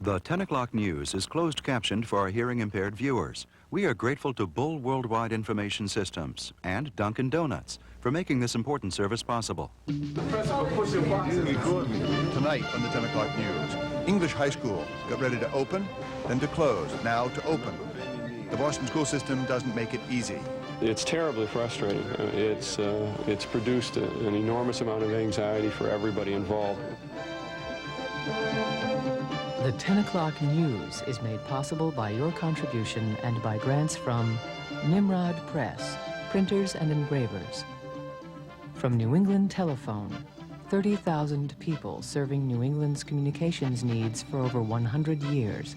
The 10 o'clock news is closed captioned for our hearing impaired viewers. We are grateful to Bull Worldwide Information Systems and Dunkin' Donuts for making this important service possible. Tonight on the 10 o'clock news, English high school got ready to open, then to close, now to open. The Boston school system doesn't make it easy. It's terribly frustrating. It's produced an enormous amount of anxiety for everybody involved. The 10 o'clock news is made possible by your contribution and by grants from Nimrod Press, printers and engravers. From New England Telephone, 30,000 people serving New England's communications needs for over 100 years.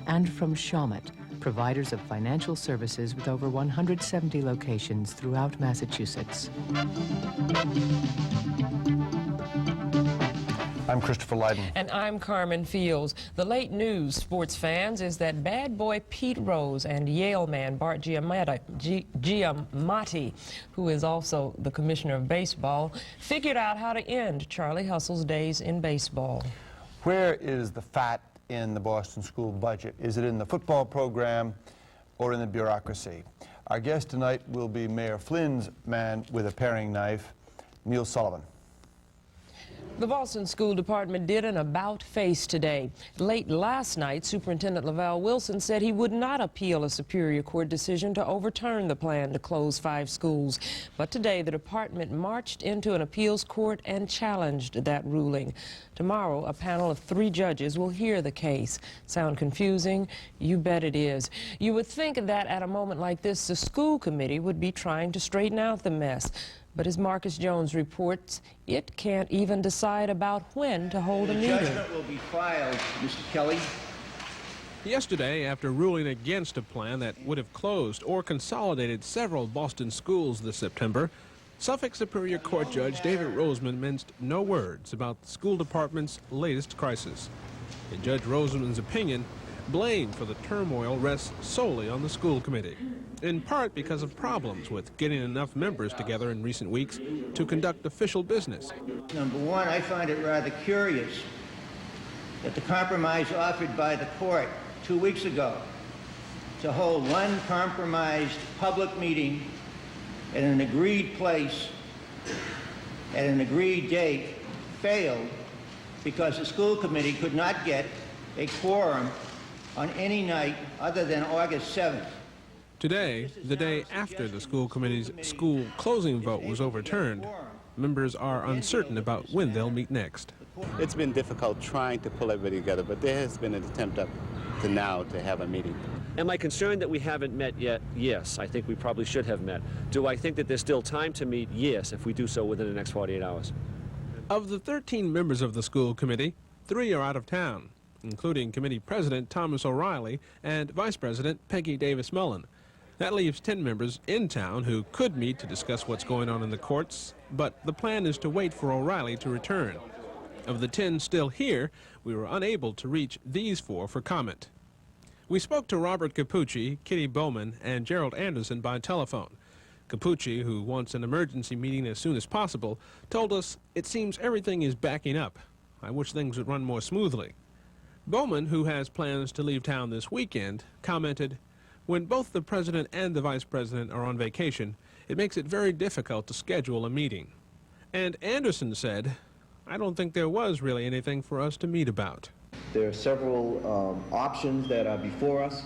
And from Shawmut, providers of financial services with over 170 locations throughout Massachusetts. I'm Christopher Lydon. And I'm Carmen Fields. The late news, sports fans, is that bad boy Pete Rose and Yale man Bart Giamatti, who is also the commissioner of baseball, figured out how to end Charlie Hustle's days in baseball. Where is the fat in the Boston school budget? Is it in the football program or in the bureaucracy? Our guest tonight will be Mayor Flynn's man with a paring knife, Neil Sullivan. The Boston School Department did an about-face today. Late last night, Superintendent Lavelle Wilson said he would not appeal a Superior Court decision to overturn the plan to close 5 schools. But today, the department marched into an appeals court and challenged that ruling. Tomorrow, a panel of 3 judges will hear the case. Sound confusing? You bet it is. You would think that at a moment like this, the school committee would be trying to straighten out the mess. But as Marcus Jones reports, it can't even decide about when to hold a meeting. The judgment will be filed, Mr. Kelly. Yesterday, after ruling against a plan that would have closed or consolidated several Boston schools this September, Suffolk Superior Court Judge David Roseman minced no words about the school department's latest crisis. In Judge Roseman's opinion, blame for the turmoil rests solely on the school committee, in part because of problems with getting enough members together in recent weeks to conduct official business. Number one, I find it rather curious that the compromise offered by the court 2 weeks ago to hold one compromised public meeting at an agreed place at an agreed date failed because the school committee could not get a quorum on any night other than August 7th. Today, the day after the school committee's school closing vote was overturned, members are uncertain about when they'll meet next. It's been difficult trying to pull everybody together, but there has been an attempt up to now to have a meeting. Am I concerned that we haven't met yet? Yes, I think we probably should have met. Do I think that there's still time to meet? Yes, if we do so within the next 48 hours. Of the 13 members of the school committee, 3 are out of town, including Committee President Thomas O'Reilly and Vice President Peggy Davis Mullen. That leaves 10 members in town who could meet to discuss what's going on in the courts, but the plan is to wait for O'Reilly to return. Of the 10 still here, we were unable to reach these 4 for comment. We spoke to Robert Capucci, Kitty Bowman, and Gerald Anderson by telephone. Capucci, who wants an emergency meeting as soon as possible, told us it seems everything is backing up. I wish things would run more smoothly. Bowman, who has plans to leave town this weekend, commented, "When both the president and the vice president are on vacation, it makes it very difficult to schedule a meeting." And Anderson said, "I don't think there was really anything for us to meet about." There are several options that are before us.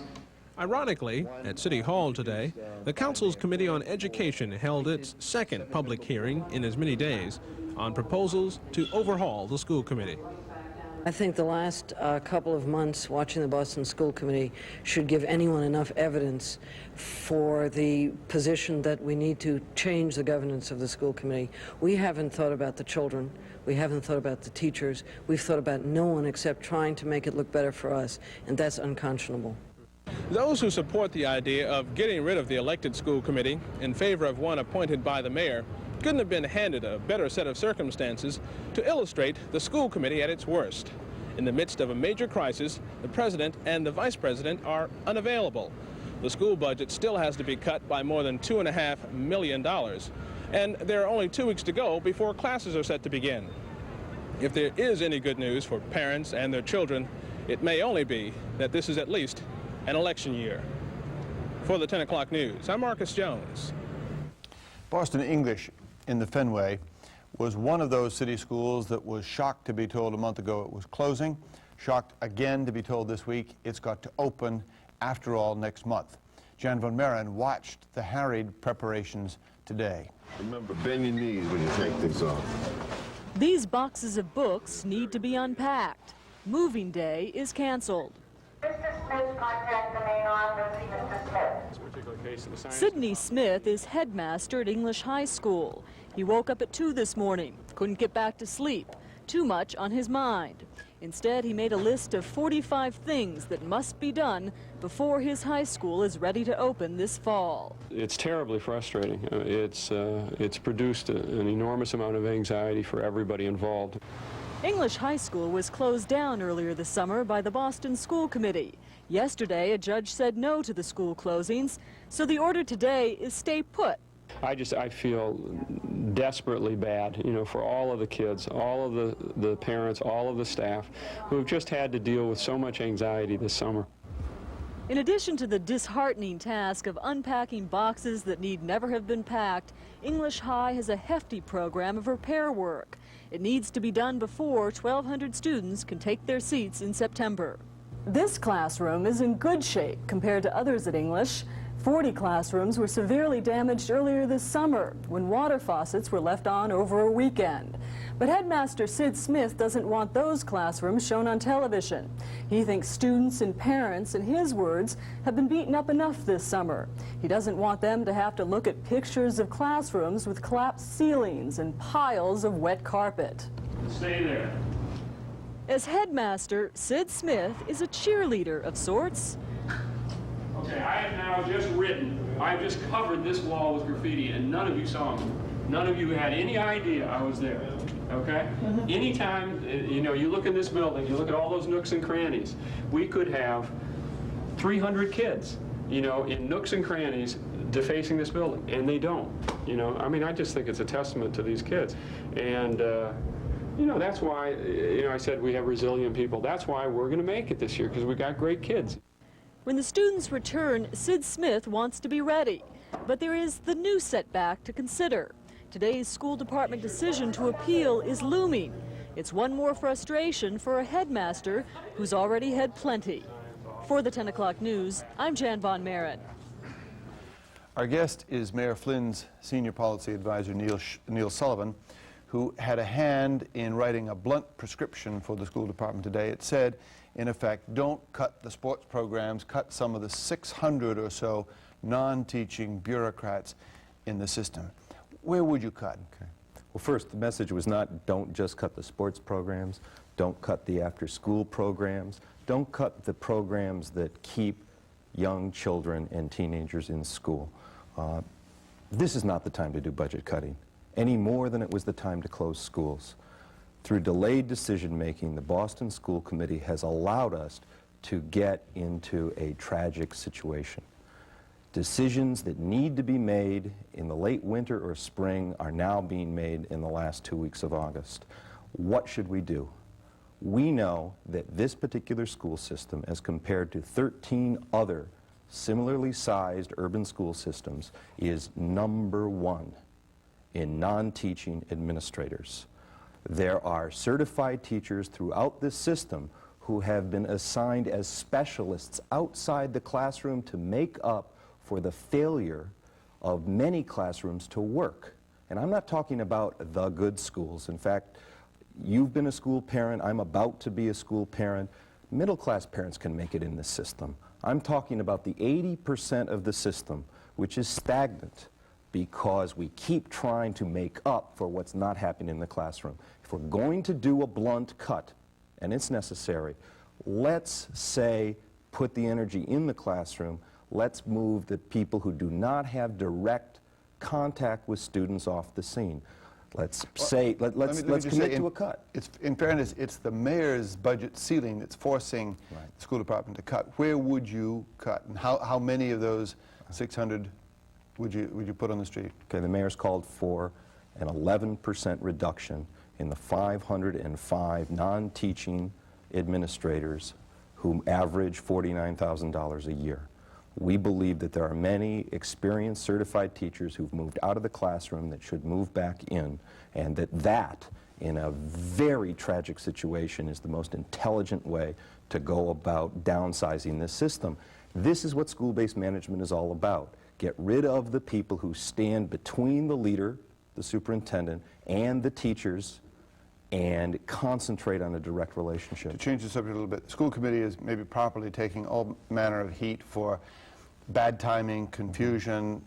Ironically, at City Hall today, the Council's Committee on Education held its second public hearing in as many days on proposals to overhaul the school committee. I think the last couple of months watching the Boston School Committee should give anyone enough evidence for the position that we need to change the governance of the school committee. We haven't thought about the children. We haven't thought about the teachers. We've thought about no one except trying to make it look better for us, and that's unconscionable. Those who support the idea of getting rid of the elected school committee in favor of one appointed by the mayor couldn't have been handed a better set of circumstances to illustrate the school committee at its worst. In the midst of a major crisis, the president and the vice president are unavailable. The school budget still has to be cut by more than $2.5 million, and there are only 2 weeks to go before classes are set to begin. If there is any good news for parents and their children, it may only be that this is at least an election year. For the 10 o'clock news, I'm Marcus Jones. Boston English in the Fenway was one of those city schools that was shocked to be told a month ago it was closing, shocked again to be told this week it's got to open after all next month. Jan von Meren watched the harried preparations today. Remember, bend your knees when you take things off. These boxes of books need to be unpacked. Moving day is canceled. Sidney Smith is headmaster at English High School. He woke up at 2 this morning, couldn't get back to sleep, too much on his mind. Instead, he made a list of 45 things that must be done before his high school is ready to open this fall. It's terribly frustrating. It's produced an enormous amount of anxiety for everybody involved. English High School was closed down earlier this summer by the Boston School Committee. Yesterday, a judge said no to the school closings, so the order today is stay put. I feel desperately bad, you know, for all of the kids, all of the parents, all of the staff who have just had to deal with so much anxiety this summer. In addition to the disheartening task of unpacking boxes that need never have been packed, English High has a hefty program of repair work. It needs to be done before 1,200 students can take their seats in September. This classroom is in good shape compared to others at English. 40 classrooms were severely damaged earlier this summer when water faucets were left on over a weekend. But headmaster Sid Smith doesn't want those classrooms shown on television. He thinks students and parents, in his words, have been beaten up enough this summer. He doesn't want them to have to look at pictures of classrooms with collapsed ceilings and piles of wet carpet. Stay there. As headmaster, Sid Smith is a cheerleader of sorts. Okay, I have now just I've just covered this wall with graffiti, and none of you saw me. None of you had any idea I was there, okay? Anytime, you know, you look in this building, you look at all those nooks and crannies, we could have 300 kids, you know, in nooks and crannies defacing this building, and they don't, you know? I mean, I just think it's a testament to these kids. And, you know, that's why, you know, I said we have resilient people. That's why we're going to make it this year, because we got great kids. When the students return, Sid Smith wants to be ready. But there is the new setback to consider. Today's school department decision to appeal is looming. It's one more frustration for a headmaster who's already had plenty. For the 10 o'clock news, I'm Jan von Meren. Our guest is Mayor Flynn's senior policy advisor, Neil Sullivan, who had a hand in writing a blunt prescription for the school department today. It said, in effect, don't cut the sports programs, cut some of the 600 or so non-teaching bureaucrats in the system. Where would you cut? Okay. Well, first, the message was not don't just cut the sports programs, don't cut the after-school programs, don't cut the programs that keep young children and teenagers in school. This is not the time to do budget cutting, any more than it was the time to close schools. Through delayed decision-making, the Boston School Committee has allowed us to get into a tragic situation. Decisions that need to be made in the late winter or spring are now being made in the last 2 weeks of August. What should we do? We know that this particular school system, as compared to 13 other similarly sized urban school systems, is #1 in non-teaching administrators. There are certified teachers throughout this system who have been assigned as specialists outside the classroom to make up for the failure of many classrooms to work. And I'm not talking about the good schools. In fact, you've been a school parent, I'm about to be a school parent. Middle-class parents can make it in this system. I'm talking about the 80% of the system which is stagnant because we keep trying to make up for what's not happening in the classroom. If we're going to do a blunt cut, and it's necessary, let's say put the energy in the classroom. Let's move the people who do not have direct contact with students off the scene. Let's say, let's commit to a cut. In fairness, it's the mayor's budget ceiling that's forcing the school department to cut. Where would you cut, and how many of those 600 would you put on the street? Okay, the mayor's called for an 11% reduction in the 505 non-teaching administrators who average $49,000 a year. We believe that there are many experienced certified teachers who've moved out of the classroom that should move back in, and that in a very tragic situation is the most intelligent way to go about downsizing this system. This is what school-based management is all about. Get rid of the people who stand between the leader, the superintendent, and the teachers, and concentrate on a direct relationship. To change the subject a little bit, the school committee is maybe properly taking all manner of heat for bad timing, confusion,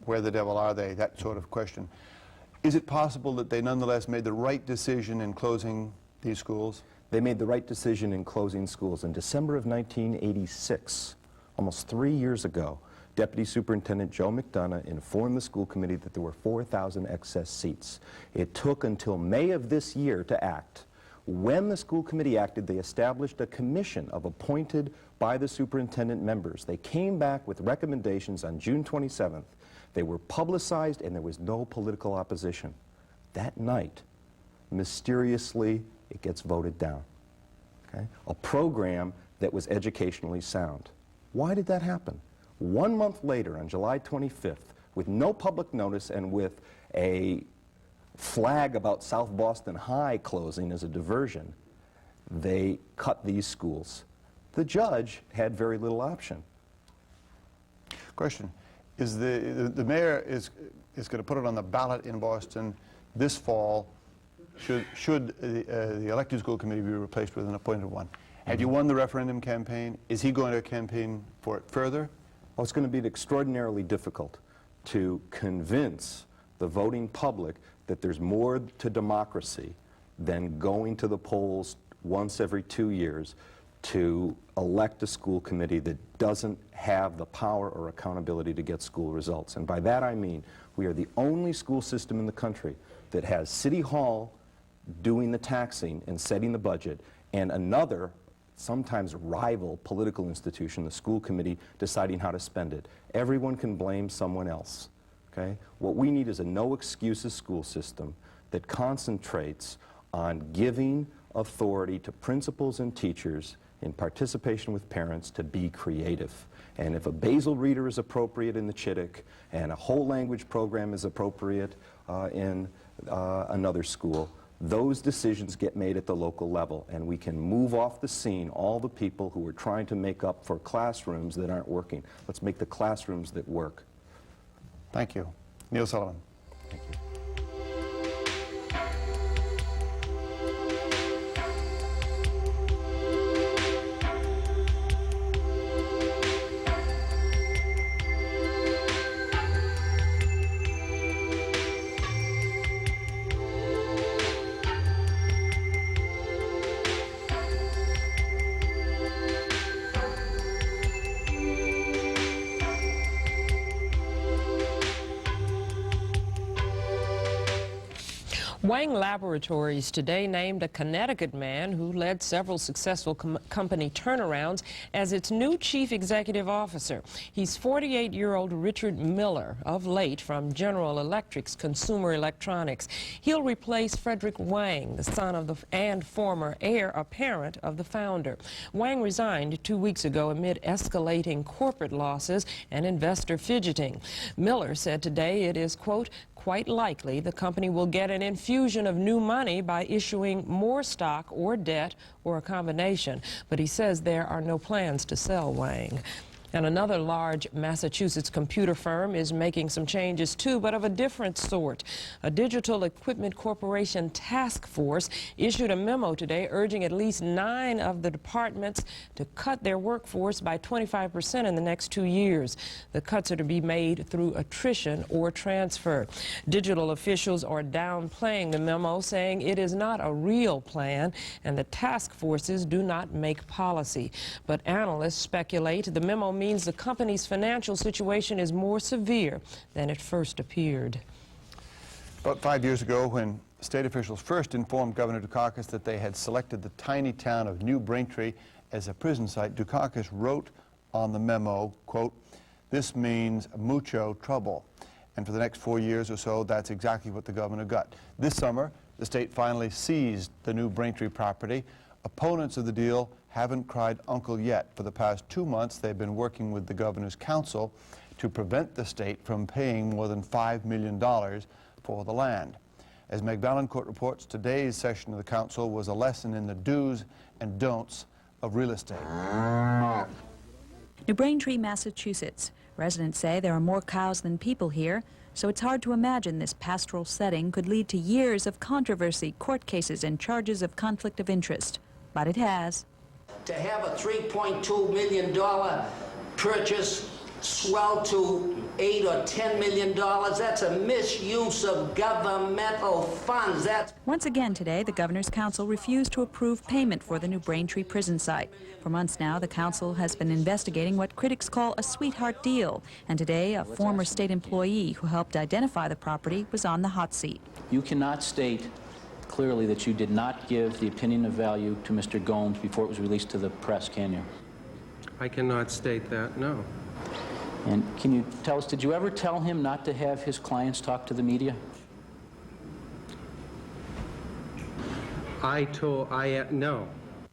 where the devil are they, that sort of question. Is it possible that they nonetheless made the right decision in closing these schools? They made the right decision in closing schools. In December of 1986, almost 3 years ago, Deputy Superintendent Joe McDonough informed the school committee that there were 4,000 excess seats. It took until May of this year to act. When the school committee acted, they established a commission of appointed by the superintendent members. They came back with recommendations on June 27th. They were publicized and there was no political opposition. That night, mysteriously, it gets voted down. Okay? A program that was educationally sound. Why did that happen? 1 month later, on July 25th, with no public notice and with a flag about South Boston High closing as a diversion, they cut these schools. The judge had very little option. Question. Is the mayor is going to put it on the ballot in Boston this fall, should the elected school committee be replaced with an appointed one? Have you won the referendum campaign? Is he going to campaign for it further? Well, it's going to be extraordinarily difficult to convince the voting public that there's more to democracy than going to the polls once every 2 years to elect a school committee that doesn't have the power or accountability to get school results. And by that I mean we are the only school system in the country that has City Hall doing the taxing and setting the budget, and another, sometimes rival political institution, the school committee, deciding how to spend it. Everyone can blame someone else. Okay? What we need is a no-excuses school system that concentrates on giving authority to principals and teachers in participation with parents to be creative. And if a basal reader is appropriate in the Chittick and a whole language program is appropriate in another school, those decisions get made at the local level, and we can move off the scene all the people who are trying to make up for classrooms that aren't working. Let's make the classrooms that work. Thank you. Neil Sullivan. Thank you. Wang Laboratories today named a Connecticut man who led several successful company turnarounds as its new chief executive officer. He's 48-year-old Richard Miller, of late from General Electric's Consumer Electronics. He'll replace Frederick Wang, the son of and former heir apparent of the founder. Wang resigned 2 weeks ago amid escalating corporate losses and investor fidgeting. Miller said today it is, quote, quite likely the company will get an infusion of new money by issuing more stock or debt or a combination. But he says there are no plans to sell Wang. And another large Massachusetts computer firm is making some changes too, but of a different sort. A Digital Equipment Corporation task force issued a memo today urging at least 9 of the departments to cut their workforce by 25% in the next 2 years. The cuts are to be made through attrition or transfer. Digital officials are downplaying the memo, saying it is not a real plan and the task forces do not make policy. But analysts speculate the memo means the company's financial situation is more severe than it first appeared. About 5 years ago, when state officials first informed Governor Dukakis that they had selected the tiny town of New Braintree as a prison site, Dukakis wrote on the memo, quote, "This means mucho trouble." And for the next 4 years or so, that's exactly what the governor got. This summer, the state finally seized the New Braintree property Opponents of the deal haven't cried uncle yet. For the past 2 months, they've been working with the Governor's Council to prevent the state from paying more than $5 million for the land. As Meg Valancourt reports, today's session of the Council was a lesson in the do's and don'ts of real estate. New Braintree, Massachusetts. Residents say there are more cows than people here, so it's hard to imagine this pastoral setting could lead to years of controversy, court cases, and charges of conflict of interest. But it has. To have a $3.2 million purchase swell to $8 or $10 million, that's a misuse of governmental funds. Once again today, the Governor's Council refused to approve payment for the New Braintree prison site. For months now, the Council has been investigating what critics call a sweetheart deal, and today a former state employee who helped identify the property was on the hot seat. You cannot state clearly that you did not give the opinion of value to Mr. Gomes before it was released to the press, can you? I cannot state that, no. And can you tell us, did you ever tell him not to have his clients talk to the media? No.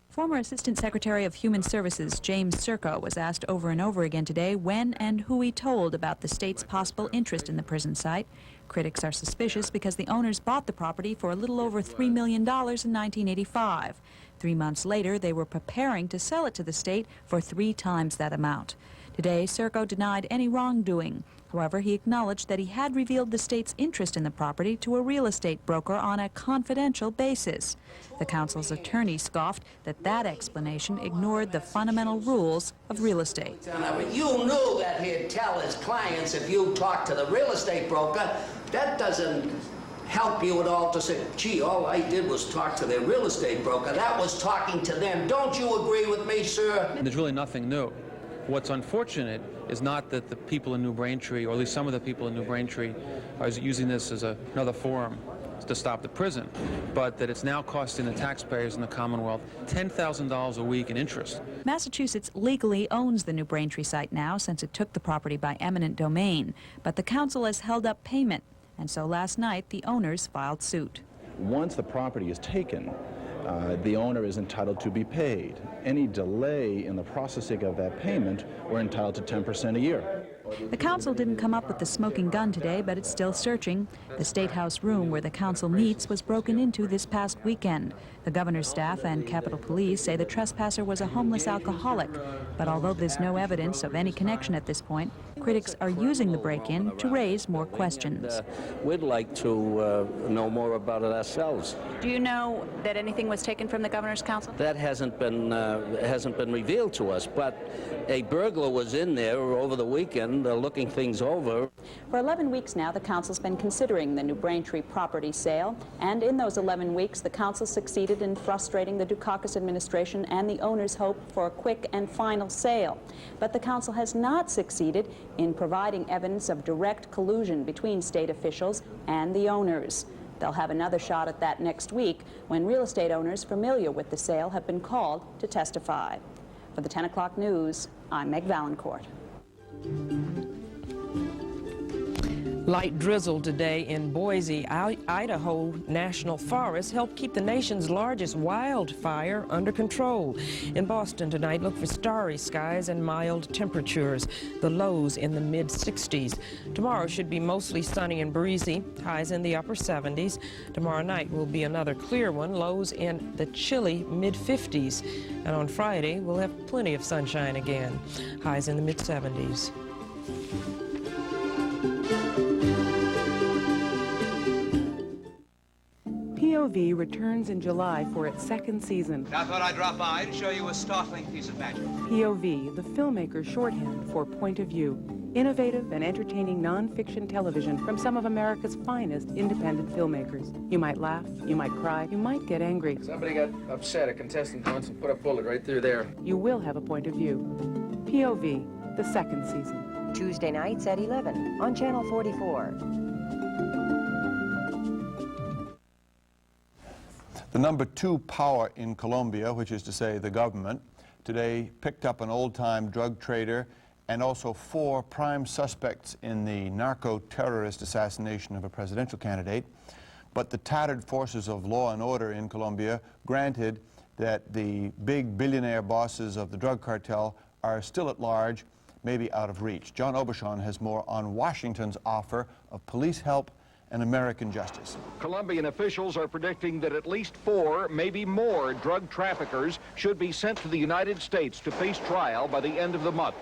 Former Assistant Secretary of Human Services James Serco was asked over and over again today when and who he told about the state's possible interest in the prison site. Critics are suspicious because the owners bought the property for a little over $3 million in 1985. 3 months later, they were preparing to sell it to the state for 3 times that amount. Today, Serco denied any wrongdoing. However, he acknowledged that he had revealed the state's interest in the property to a real estate broker on a confidential basis. The council's attorney scoffed that that explanation ignored the fundamental rules of real estate. You knew that he'd tell his clients if you talked to the real estate broker. That doesn't help you at all to say, gee, all I did was talk to their real estate broker. That was talking to them. Don't you agree with me, sir? There's really nothing new. What's unfortunate is not that the people in New Braintree, or at least some of the people in New Braintree, are using this as another forum to stop the prison, but that it's now costing the taxpayers in the Commonwealth $10,000 a week in interest. Massachusetts legally owns the New Braintree site now since it took the property by eminent domain, but the council has held up payment, and so last night the owners filed suit. Once the property is taken, the owner is entitled to be paid. Any delay in the processing of that payment, we're entitled to 10% a year. The council didn't come up with the smoking gun today, but it's still searching. The State House room where the council meets was broken into this past weekend. The governor's staff and Capitol Police say the trespasser was a homeless alcoholic. But although there's no evidence of any connection at this point, critics are using the break-in to raise more questions. We'd like to know more about it ourselves. Do you know that anything was taken from the governor's council? That hasn't been revealed to us, but a burglar was in there over the weekend looking things over. For 11 weeks now, the council's been considering the New Braintree property sale, and in those 11 weeks, the council succeeded in frustrating the Dukakis administration and the owners' hope for a quick and final sale. But the council has not succeeded in providing evidence of direct collusion between state officials and the owners. They'll have another shot at that next week when real estate owners familiar with the sale have been called to testify. For the 10 o'clock news, I'm Meg Valancourt. Light drizzle today in Boise, Idaho National Forest helped keep the nation's largest wildfire under control. In Boston tonight, look for starry skies and mild temperatures, the lows in the mid-60s. Tomorrow should be mostly sunny and breezy, highs in the upper 70s. Tomorrow night will be another clear one, lows in the chilly mid-50s. And on Friday, we'll have plenty of sunshine again, highs in the mid-70s. POV returns in July for its second season. I thought I'd drop by to show you a startling piece of magic. POV, the filmmaker's shorthand for point of view. Innovative and entertaining non-fiction television from some of America's finest independent filmmakers. You might laugh, you might cry, you might get angry. Somebody got upset, a contestant once, and put a bullet right through there. You will have a point of view. POV, the second season. Tuesday nights at 11 on Channel 44. The number 2 power in Colombia, which is to say the government, today picked up an old-time drug trader and also 4 prime suspects in the narco-terrorist assassination of a presidential candidate. But the tattered forces of law and order in Colombia granted that the big billionaire bosses of the drug cartel are still at large, maybe out of reach. John Aubuchon has more on Washington's offer of police help and American justice. Colombian officials are predicting that at least 4, maybe more, drug traffickers should be sent to the United States to face trial by the end of the month.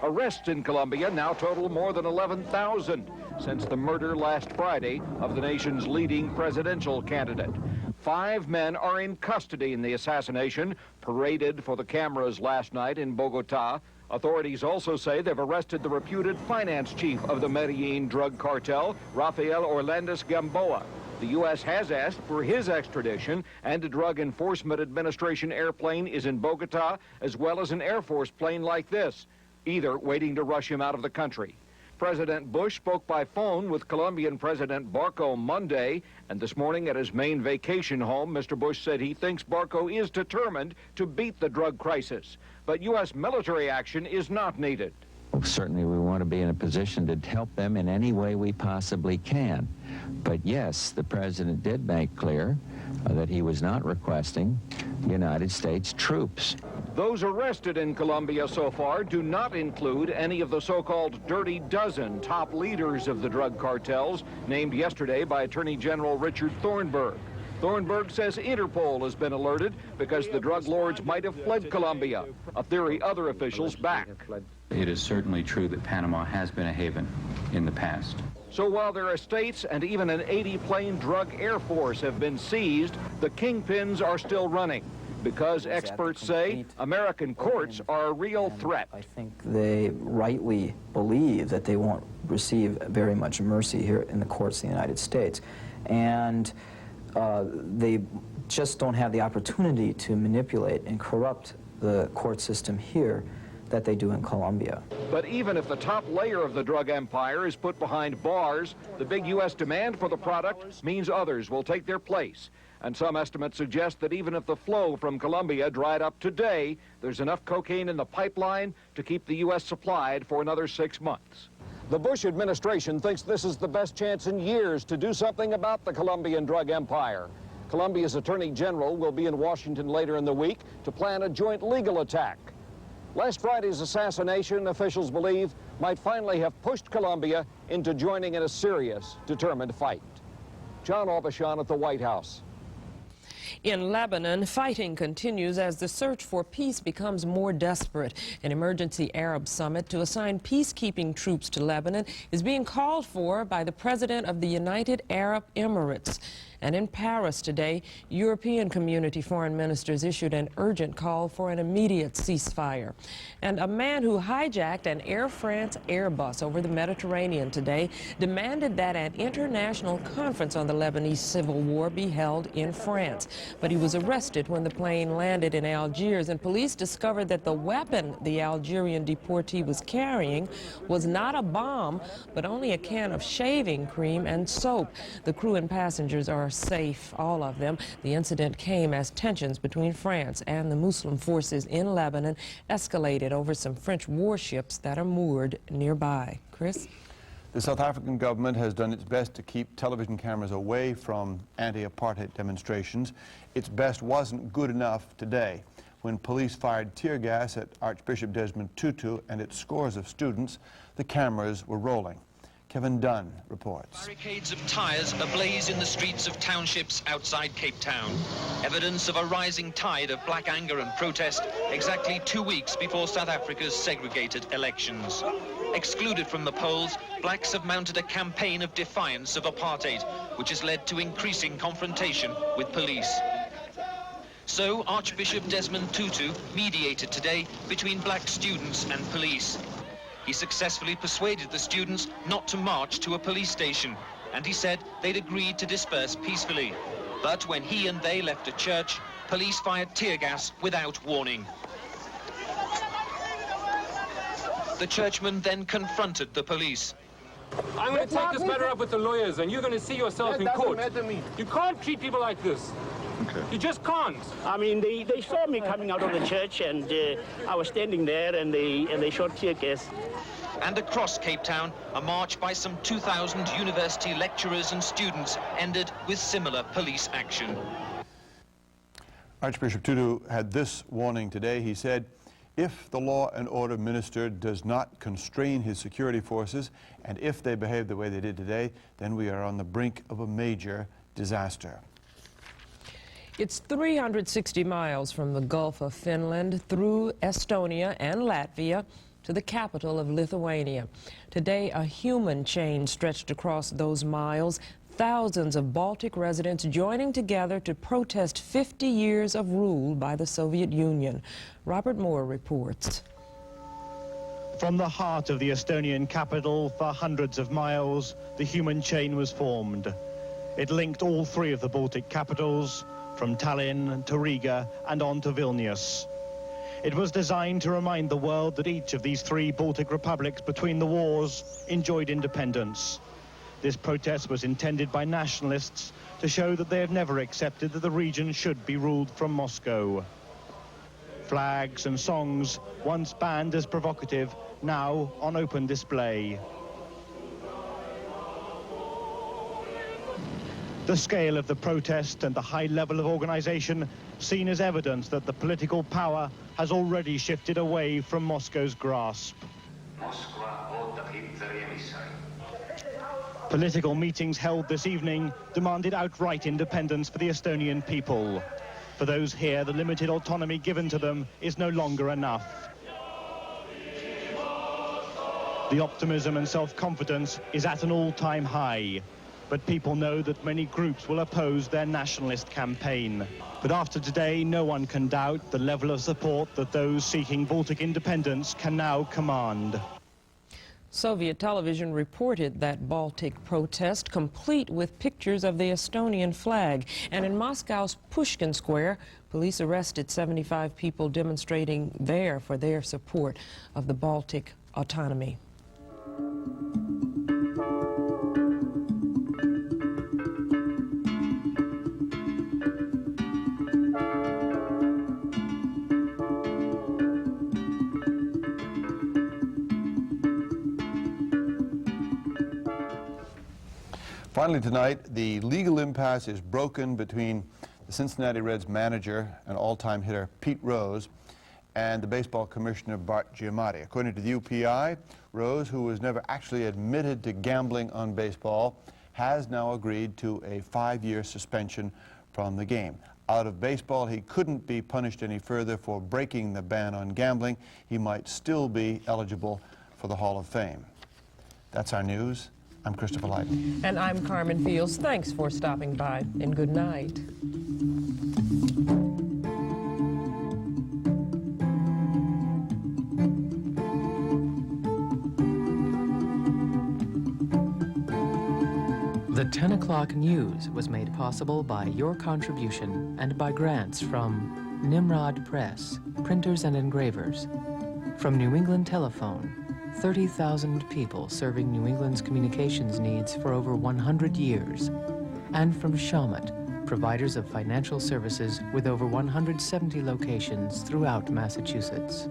Arrests in Colombia now total more than 11,000 since the murder last Friday of the nation's leading presidential candidate. 5 men are in custody in the assassination, paraded for the cameras last night in Bogota. Authorities also say they've arrested the reputed finance chief of the Medellin drug cartel, Rafael Orlandez Gamboa. The U.S. has asked for his extradition, and a Drug Enforcement Administration airplane is in Bogota, as well as an Air Force plane like this, either waiting to rush him out of the country. President Bush spoke by phone with Colombian President Barco Monday, and this morning at his main vacation home, Mr. Bush said he thinks Barco is determined to beat the drug crisis, but U.S. military action is not needed. Certainly we want to be in a position to help them in any way we possibly can. But yes, the president did make clear that he was not requesting United States troops. Those arrested in Colombia so far do not include any of the so-called Dirty Dozen top leaders of the drug cartels, named yesterday by Attorney General Richard Thornburg. Thornburg says Interpol has been alerted because the drug lords might have fled Colombia, a theory other officials back. It is certainly true that Panama has been a haven in the past. So while their estates and even an 80-plane drug air force have been seized, the kingpins are still running because experts say American courts are a real threat. I think they rightly believe that they won't receive very much mercy here in the courts of the United States. And they just don't have the opportunity to manipulate and corrupt the court system here that they do in Colombia. But even if the top layer of the drug empire is put behind bars, the big U.S. demand for the product means others will take their place. And some estimates suggest that even if the flow from Colombia dried up today, there's enough cocaine in the pipeline to keep the U.S. supplied for another 6 months. The Bush administration thinks this is the best chance in years to do something about the Colombian drug empire. Colombia's Attorney General will be in Washington later in the week to plan a joint legal attack. Last Friday's assassination, officials believe, might finally have pushed Colombia into joining in a serious, determined fight. John Aubuchon at the White House. In Lebanon, fighting continues as the search for peace becomes more desperate. An emergency Arab summit to assign peacekeeping troops to Lebanon is being called for by the President of the United Arab Emirates. And in Paris today, European community foreign ministers issued an urgent call for an immediate ceasefire. And a man who hijacked an Air France Airbus over the Mediterranean today demanded that an international conference on the Lebanese civil war be held in France. But he was arrested when the plane landed in Algiers, and police discovered that the weapon the Algerian deportee was carrying was not a bomb, but only a can of shaving cream and soap. The crew and passengers are safe, all of them. The incident came as tensions between France and the Muslim forces in Lebanon escalated over some French warships that are moored nearby. Chris? The South African government has done its best to keep television cameras away from anti-apartheid demonstrations. Its best wasn't good enough today when police fired tear gas at Archbishop Desmond Tutu and its scores of students. The cameras were rolling. Kevin Dunn reports. Barricades of tyres ablaze in the streets of townships outside Cape Town. Evidence of a rising tide of black anger and protest exactly 2 weeks before South Africa's segregated elections. Excluded from the polls, blacks have mounted a campaign of defiance of apartheid, which has led to increasing confrontation with police. So Archbishop Desmond Tutu mediated today between black students and police. He successfully persuaded the students not to march to a police station, and he said they'd agreed to disperse peacefully. But when he and they left a church, police fired tear gas without warning. The churchman then confronted the police. I'm going to take this matter up with the lawyers, and you're going to see yourself in court. You can't treat people like this. Okay. You just can't. I mean, they saw me coming out of the church, and I was standing there, and they shot tear gas. And across Cape Town, a march by some 2,000 university lecturers and students ended with similar police action. Archbishop Tutu had this warning today. He said, if the law and order minister does not constrain his security forces, and if they behave the way they did today, then we are on the brink of a major disaster. It's 360 miles from the Gulf of Finland through Estonia and Latvia to the capital of Lithuania. Today, a human chain stretched across those miles. Thousands of Baltic residents joining together to protest 50 years of rule by the Soviet Union. Robert Moore reports. From the heart of the Estonian capital, for hundreds of miles, the human chain was formed. It linked all three of the Baltic capitals, from Tallinn to Riga and on to Vilnius. It was designed to remind the world that each of these three Baltic republics between the wars enjoyed independence. This protest was intended by nationalists to show that they have never accepted that the region should be ruled from Moscow. Flags and songs, once banned as provocative, now on open display. The scale of the protest and the high level of organization seen as evidence that the political power has already shifted away from Moscow's grasp. Political meetings held this evening demanded outright independence for the Estonian people. For those here, the limited autonomy given to them is no longer enough. The optimism and self-confidence is at an all-time high. But people know that many groups will oppose their nationalist campaign. But after today, no one can doubt the level of support that those seeking Baltic independence can now command. Soviet television reported that Baltic protest, complete with pictures of the Estonian flag. And in Moscow's Pushkin Square, police arrested 75 people demonstrating there for their support of the Baltic autonomy. Finally tonight, the legal impasse is broken between the Cincinnati Reds manager and all-time hitter Pete Rose and the baseball commissioner Bart Giamatti. According to the UPI, Rose, who was never actually admitted to gambling on baseball, has now agreed to a 5-year suspension from the game. Out of baseball, he couldn't be punished any further for breaking the ban on gambling. He might still be eligible for the Hall of Fame. That's our news. I'm Christopher Lighton. And I'm Carmen Fields. Thanks for stopping by, and good night. The 10 o'clock news was made possible by your contribution and by grants from Nimrod Press, printers and engravers, from New England Telephone, 30,000 people serving New England's communications needs for over 100 years, and from Shawmut, providers of financial services with over 170 locations throughout Massachusetts.